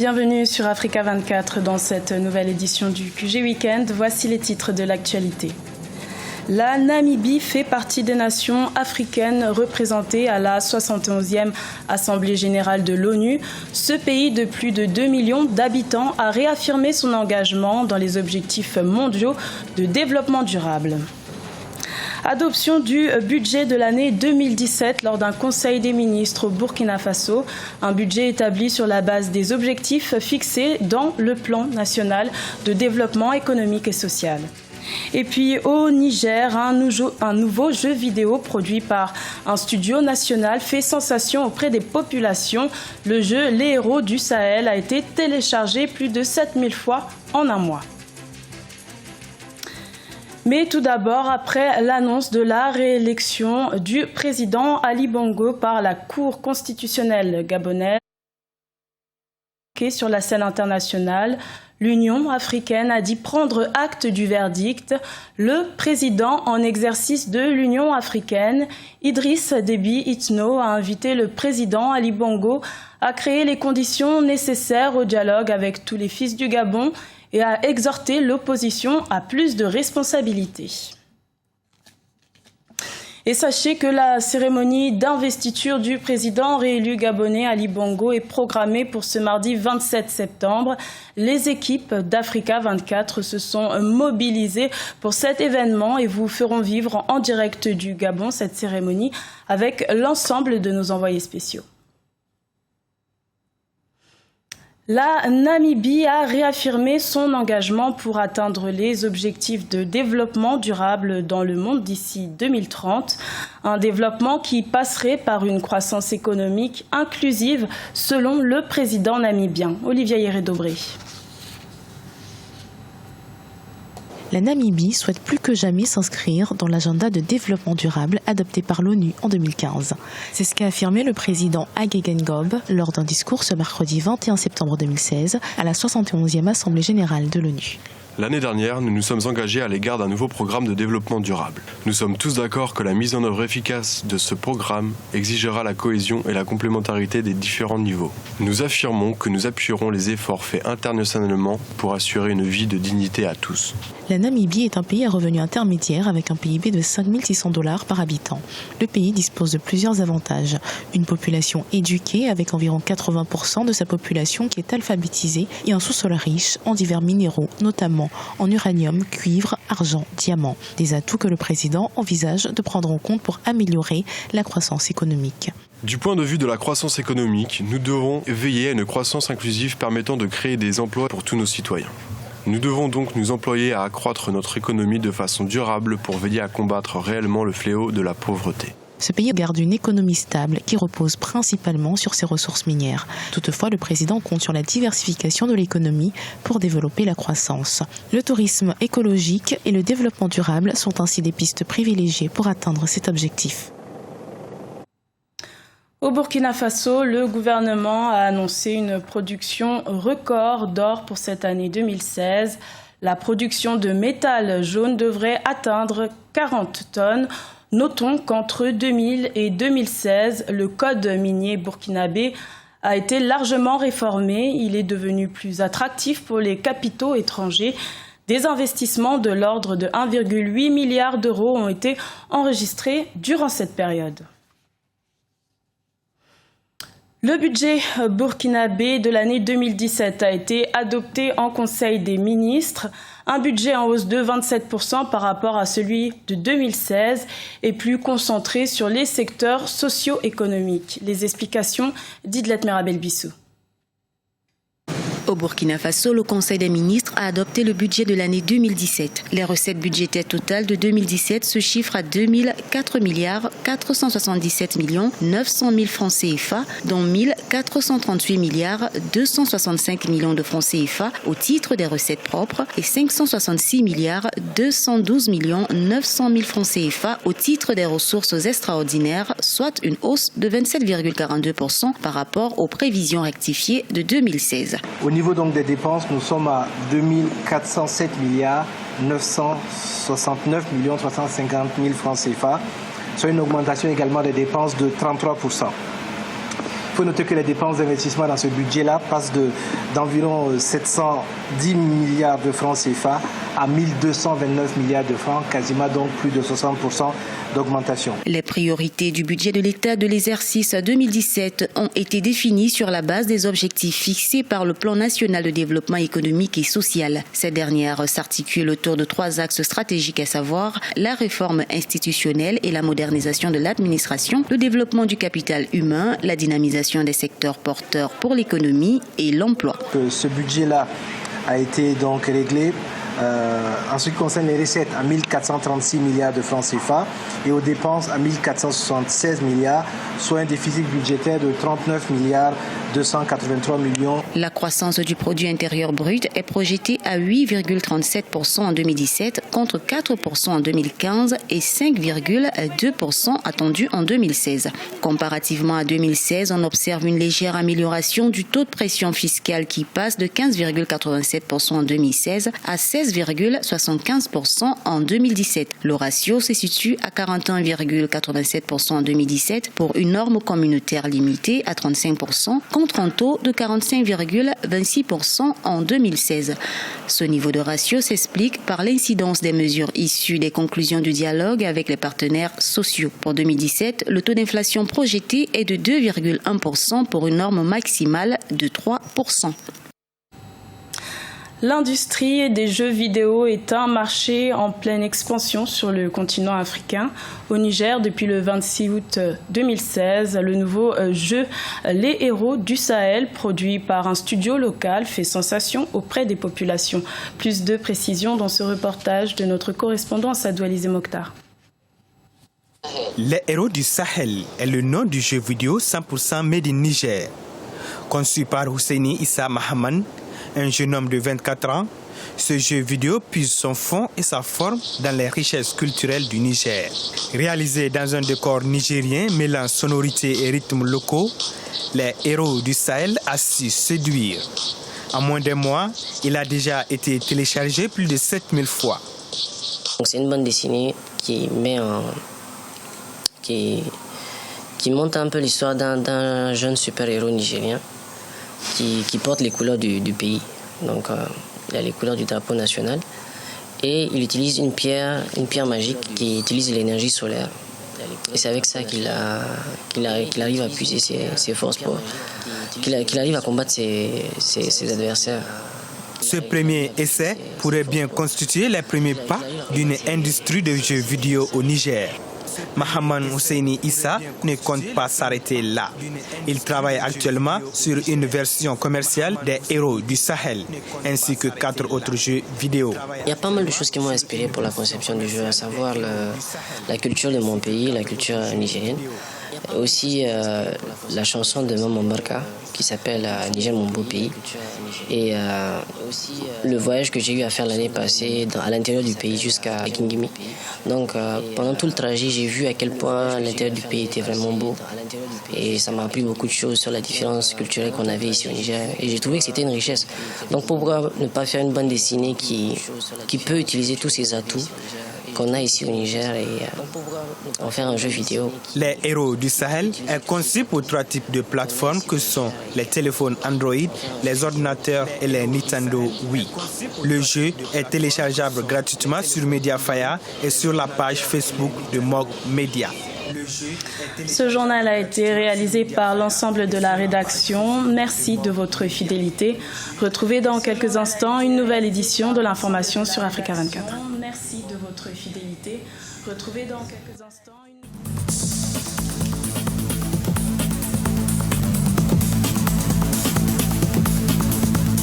Bienvenue sur Africa 24 dans cette nouvelle édition du QG Weekend. Voici les titres de l'actualité. La Namibie fait partie des nations africaines représentées à la 71e Assemblée générale de l'ONU. Ce pays de plus de 2 millions d'habitants a réaffirmé son engagement dans les objectifs mondiaux de développement durable. Adoption du budget de l'année 2017 lors d'un conseil des ministres au Burkina Faso. Un budget établi sur la base des objectifs fixés dans le plan national de développement économique et social. Et puis au Niger, un nouveau jeu vidéo produit par un studio national fait sensation auprès des populations. Le jeu Les Héros du Sahel a été téléchargé plus de 7000 fois en un mois. Mais tout d'abord, après l'annonce de la réélection du président Ali Bongo par la Cour constitutionnelle gabonaise sur la scène internationale, l'Union africaine a dit prendre acte du verdict. Le président en exercice de l'Union africaine, Idriss Déby Itno, a invité le président Ali Bongo à créer les conditions nécessaires au dialogue avec tous les fils du Gabon et a exhorté l'opposition à plus de responsabilités. Et sachez que la cérémonie d'investiture du président réélu gabonais Ali Bongo est programmée pour ce mardi 27 septembre. Les équipes d'Africa 24 se sont mobilisées pour cet événement et vous ferons vivre en direct du Gabon cette cérémonie avec l'ensemble de nos envoyés spéciaux. La Namibie a réaffirmé son engagement pour atteindre les objectifs de développement durable dans le monde d'ici 2030. Un développement qui passerait par une croissance économique inclusive selon le président namibien, Olivier Yérédobré. La Namibie souhaite plus que jamais s'inscrire dans l'agenda de développement durable adopté par l'ONU en 2015. C'est ce qu'a affirmé le président Hage Geingob lors d'un discours ce mercredi 21 septembre 2016 à la 71e Assemblée générale de l'ONU. L'année dernière, nous nous sommes engagés à l'égard d'un nouveau programme de développement durable. Nous sommes tous d'accord que la mise en œuvre efficace de ce programme exigera la cohésion et la complémentarité des différents niveaux. Nous affirmons que nous appuierons les efforts faits internationalement pour assurer une vie de dignité à tous. La Namibie est un pays à revenu intermédiaire avec un PIB de 5 600 $ par habitant. Le pays dispose de plusieurs avantages. Une population éduquée avec environ 80% de sa population qui est alphabétisée et un sous-sol riche en divers minéraux, notamment en uranium, cuivre, argent, diamant. Des atouts que le président envisage de prendre en compte pour améliorer la croissance économique. Du point de vue de la croissance économique, nous devons veiller à une croissance inclusive permettant de créer des emplois pour tous nos citoyens. Nous devons donc nous employer à accroître notre économie de façon durable pour veiller à combattre réellement le fléau de la pauvreté. Ce pays garde une économie stable qui repose principalement sur ses ressources minières. Toutefois, le président compte sur la diversification de l'économie pour développer la croissance. Le tourisme écologique et le développement durable sont ainsi des pistes privilégiées pour atteindre cet objectif. Au Burkina Faso, le gouvernement a annoncé une production record d'or pour cette année 2016. La production de métal jaune devrait atteindre 40 tonnes. Notons qu'entre 2000 et 2016, le code minier burkinabé a été largement réformé. Il est devenu plus attractif pour les capitaux étrangers. Des investissements de l'ordre de 1,8 milliard d'euros ont été enregistrés durant cette période. Le budget burkinabé de l'année 2017 a été adopté en Conseil des ministres. Un budget en hausse de 27% par rapport à celui de 2016 et plus concentré sur les secteurs socio-économiques. Les explications d'Idlet Merabel-Bissou. Au Burkina Faso, le Conseil des ministres a adopté le budget de l'année 2017. Les recettes budgétaires totales de 2017 se chiffrent à 4 477 900 000 francs CFA, dont 438 265 millions de francs CFA au titre des recettes propres et 566 212 900 000 francs CFA au titre des ressources extraordinaires, soit une hausse de 27,42% par rapport aux prévisions rectifiées de 2016. Au niveau donc des dépenses, nous sommes à 2 407 969 350 000 francs CFA, soit une augmentation également des dépenses de 33%. Il faut noter que les dépenses d'investissement dans ce budget-là passent d'environ 710 milliards de francs CFA à 1229 milliards de francs, quasiment donc plus de 60% d'augmentation. Les priorités du budget de l'État de l'exercice 2017 ont été définies sur la base des objectifs fixés par le Plan national de développement économique et social. Ces dernières s'articulent autour de 3 axes stratégiques, à savoir la réforme institutionnelle et la modernisation de l'administration, le développement du capital humain, la dynamisation des secteurs porteurs pour l'économie et l'emploi. Ce budget-là a été donc réglé en ce qui concerne les recettes à 1436 milliards de francs CFA et aux dépenses à 1476 milliards, soit un déficit budgétaire de 39 milliards 283 millions. La croissance du produit intérieur brut est projetée à 8,37% en 2017 contre 4% en 2015 et 5,2% attendu en 2016. Comparativement à 2016, on observe une légère amélioration du taux de pression fiscale qui passe de 15,87% en 2016 à 16,75% en 2017. Le ratio se situe à 41,87% en 2017 pour une norme communautaire limitée à 35% contre un taux de 45,26% en 2016. Ce niveau de ratio s'explique par l'incidence des mesures issues des conclusions du dialogue avec les partenaires sociaux. Pour 2017, le taux d'inflation projeté est de 2,1% pour une norme maximale de 3%. L'industrie des jeux vidéo est un marché en pleine expansion sur le continent africain. Au Niger, depuis le 26 août 2016, le nouveau jeu Les Héros du Sahel, produit par un studio local, fait sensation auprès des populations. Plus de précisions dans ce reportage de notre correspondant Sadou Alizé Mokhtar. Les Héros du Sahel est le nom du jeu vidéo 100% made in Niger. Conçu par Husseini Issa Mahaman, un jeune homme de 24 ans, ce jeu vidéo puise son fond et sa forme dans les richesses culturelles du Niger. Réalisé dans un décor nigérien mêlant sonorité et rythmes locaux, Les Héros du Sahel a su séduire. En moins d'un mois, il a déjà été téléchargé plus de 7000 fois. C'est une bande dessinée qui montre un peu l'histoire d'un jeune super-héros nigérien qui porte les couleurs du pays. Donc, il a les couleurs du drapeau national. Et il utilise une pierre magique qui utilise l'énergie solaire. Et c'est avec ça qu'il arrive à puiser ses forces, qu'il arrive à combattre ses adversaires. Ce premier essai pourrait bien constituer les premiers pas d'une industrie de jeux vidéo au Niger. Mahaman Husseini Issa ne compte pas s'arrêter là. Il travaille actuellement sur une version commerciale des Héros du Sahel, ainsi que 4 autres jeux vidéo. Il y a pas mal de choses qui m'ont inspiré pour la conception du jeu, à savoir la culture de mon pays, la culture nigérienne. Aussi la chanson de Maman Barka qui s'appelle Niger mon beau pays, et le voyage que j'ai eu à faire l'année passée à l'intérieur du pays jusqu'à Kingimi. Donc pendant tout le trajet, j'ai vu à quel point l'intérieur du pays était vraiment beau, et ça m'a appris beaucoup de choses sur la différence culturelle qu'on avait ici au Niger, et j'ai trouvé que c'était une richesse. Donc pourquoi ne pas faire une bande dessinée qui peut utiliser tous ces atouts qu'on a ici au Niger et en faire un jeu vidéo. Les Héros du Sahel est conçu pour 3 types de plateformes que sont les téléphones Android, les ordinateurs et les Nintendo Wii. Le jeu est téléchargeable gratuitement sur Mediafire et sur la page Facebook de Mog Media. Ce journal a été réalisé par l'ensemble de la rédaction. Merci de votre fidélité. Retrouvez dans quelques instants une nouvelle édition de l'information sur Africa 24. Merci de votre fidélité. Retrouvez dans quelques instants une...